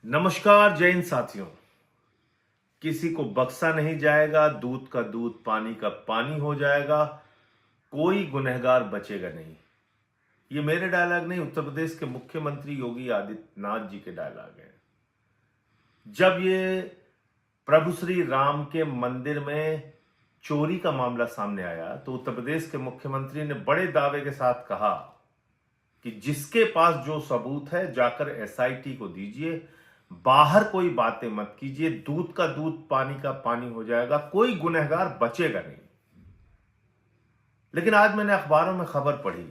नमस्कार जय हिंद साथियों। किसी को बख्शा नहीं जाएगा, दूध का दूध पानी का पानी हो जाएगा, कोई गुनहगार बचेगा नहीं। ये मेरे डायलॉग नहीं, उत्तर प्रदेश के मुख्यमंत्री योगी आदित्यनाथ जी के डायलॉग हैं। जब ये प्रभु श्री राम के मंदिर में चोरी का मामला सामने आया तो उत्तर प्रदेश के मुख्यमंत्री ने बड़े दावे के साथ कहा कि जिसके पास जो सबूत है जाकर एसआईटी को दीजिए, बाहर कोई बातें मत कीजिए, दूध का दूध पानी का पानी हो जाएगा, कोई गुनहगार बचेगा नहीं। लेकिन आज मैंने अखबारों में खबर पढ़ी,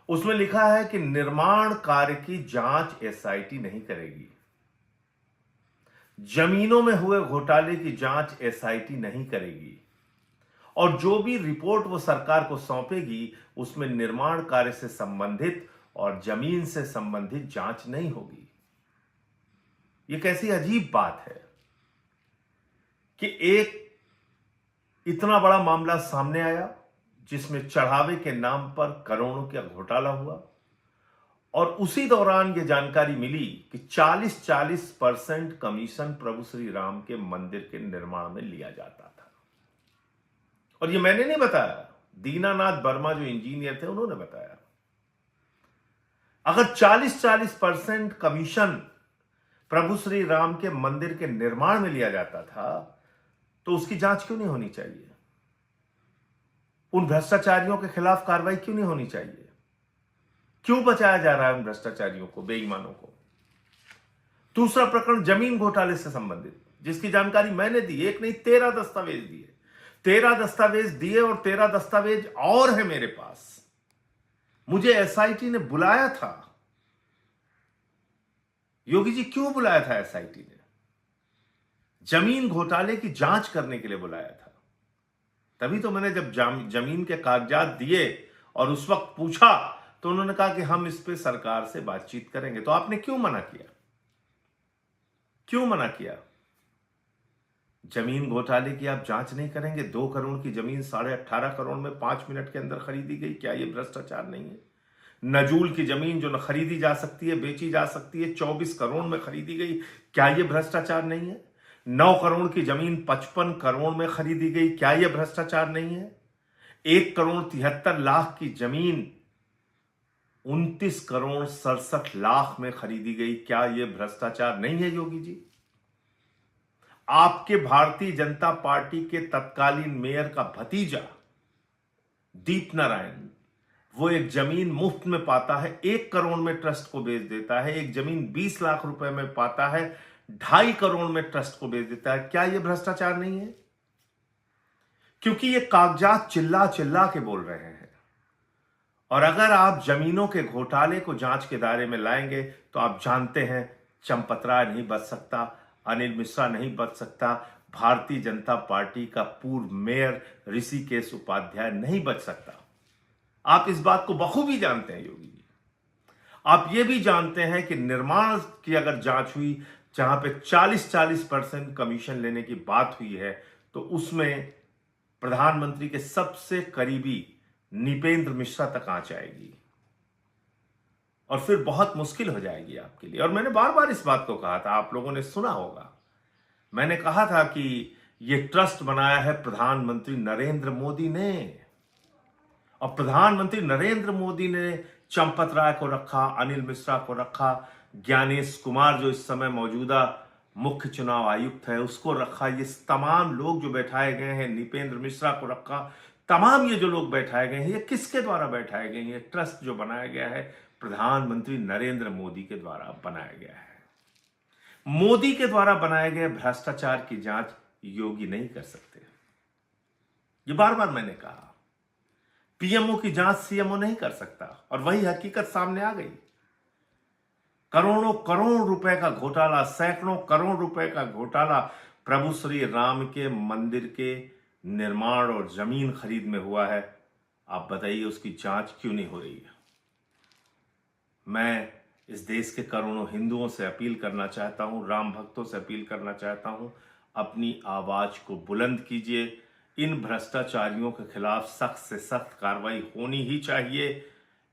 उसमें लिखा है कि निर्माण कार्य की जांच एसआईटी नहीं करेगी, जमीनों में हुए घोटाले की जांच एसआईटी नहीं करेगी, और जो भी रिपोर्ट वो सरकार को सौंपेगी उसमें निर्माण कार्य से संबंधित और जमीन से संबंधित जांच नहीं होगी। ये कैसी अजीब बात है कि एक इतना बड़ा मामला सामने आया जिसमें चढ़ावे के नाम पर करोड़ों का घोटाला हुआ, और उसी दौरान यह जानकारी मिली कि 40% कमीशन प्रभु श्री राम के मंदिर के निर्माण में लिया जाता था। और ये मैंने नहीं बताया, दीनानाथ वर्मा जो इंजीनियर थे उन्होंने बताया। अगर 40% कमीशन प्रभु श्री राम के मंदिर के निर्माण में लिया जाता था तो उसकी जांच क्यों नहीं होनी चाहिए? उन भ्रष्टाचारियों के खिलाफ कार्रवाई क्यों नहीं होनी चाहिए? क्यों बचाया जा रहा है उन भ्रष्टाचारियों को, बेईमानों को? दूसरा प्रकरण जमीन घोटाले से संबंधित, जिसकी जानकारी मैंने दी, एक नहीं 13 दस्तावेज दिए। 13 दस्तावेज दिए और 13 दस्तावेज और है मेरे पास। मुझे एसआईटी ने बुलाया था। योगी जी क्यों बुलाया था एसआईटी ने? जमीन घोटाले की जांच करने के लिए बुलाया था। तभी तो मैंने जब जमीन के कागजात दिए और उस वक्त पूछा तो उन्होंने कहा कि हम इस पे सरकार से बातचीत करेंगे। तो आपने क्यों मना किया? क्यों मना किया? जमीन घोटाले की आप जांच नहीं करेंगे? 2 करोड़ की जमीन 18.5 करोड़ में 5 मिनट के अंदर खरीदी गई, क्या यह भ्रष्टाचार नहीं है? नजूल की जमीन जो न खरीदी जा सकती है, बेची जा सकती है, 24 करोड़ में खरीदी गई, क्या यह भ्रष्टाचार नहीं है? 9 करोड़ की जमीन 55 करोड़ में खरीदी गई, क्या यह भ्रष्टाचार नहीं है? 1 करोड़ 73 लाख की जमीन 29 करोड़ 67 लाख में खरीदी गई, क्या यह भ्रष्टाचार नहीं है? योगी जी, आपके भारतीय जनता पार्टी के तत्कालीन मेयर का भतीजा दीप नारायण, वो एक जमीन मुफ्त में पाता है, 1 करोड़ में ट्रस्ट को बेच देता है। एक जमीन 20 लाख रुपए में पाता है, 2.5 करोड़ में ट्रस्ट को बेच देता है। क्या यह भ्रष्टाचार नहीं है? क्योंकि ये कागजात चिल्ला चिल्ला के बोल रहे हैं। और अगर आप जमीनों के घोटाले को जांच के दायरे में लाएंगे तो आप जानते हैं चंपत राय नहीं बच सकता, अनिल मिश्रा नहीं बच सकता, भारतीय जनता पार्टी का पूर्व मेयर ऋषिकेश उपाध्याय नहीं बच सकता। आप इस बात को बखूबी जानते हैं योगी जी। आप ये भी जानते हैं कि निर्माण की अगर जांच हुई जहां पे 40% कमीशन लेने की बात हुई है तो उसमें प्रधानमंत्री के सबसे करीबी निपेंद्र मिश्रा तक आंच आएगी और फिर बहुत मुश्किल हो जाएगी आपके लिए। और मैंने बार बार इस बात को कहा था, आप लोगों ने सुना होगा, मैंने कहा था कि यह ट्रस्ट बनाया है प्रधानमंत्री नरेंद्र मोदी ने, और प्रधानमंत्री नरेंद्र मोदी ने चंपत राय को रखा, अनिल मिश्रा को रखा, ज्ञानेश कुमार जो इस समय मौजूदा मुख्य चुनाव आयुक्त है उसको रखा, ये तमाम लोग जो बैठाए गए हैं, निपेंद्र मिश्रा को रखा, तमाम ये जो लोग बैठाए गए हैं ये किसके द्वारा बैठाए गए हैं? ये ट्रस्ट जो बनाया गया है प्रधानमंत्री नरेंद्र मोदी के द्वारा बनाया गया है। मोदी के द्वारा बनाए गए भ्रष्टाचार की जांच योगी नहीं कर सकते। ये बार बार मैंने कहा, पीएमओ की जांच सीएमओ नहीं कर सकता, और वही हकीकत सामने आ गई। करोड़ों करोड़ रुपए का घोटाला, सैकड़ों करोड़ रुपए का घोटाला प्रभु श्री राम के मंदिर के निर्माण और जमीन खरीद में हुआ है। आप बताइए उसकी जांच क्यों नहीं हो रही है? मैं इस देश के करोड़ों हिंदुओं से अपील करना चाहता हूं, राम भक्तों से अपील करना चाहता हूं, अपनी आवाज को बुलंद कीजिए। इन भ्रष्टाचारियों के खिलाफ सख्त से सख्त कार्रवाई होनी ही चाहिए।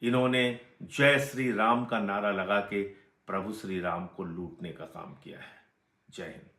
इन्होंने जय श्री राम का नारा लगा के प्रभु श्री राम को लूटने का काम किया है। जय हिंद।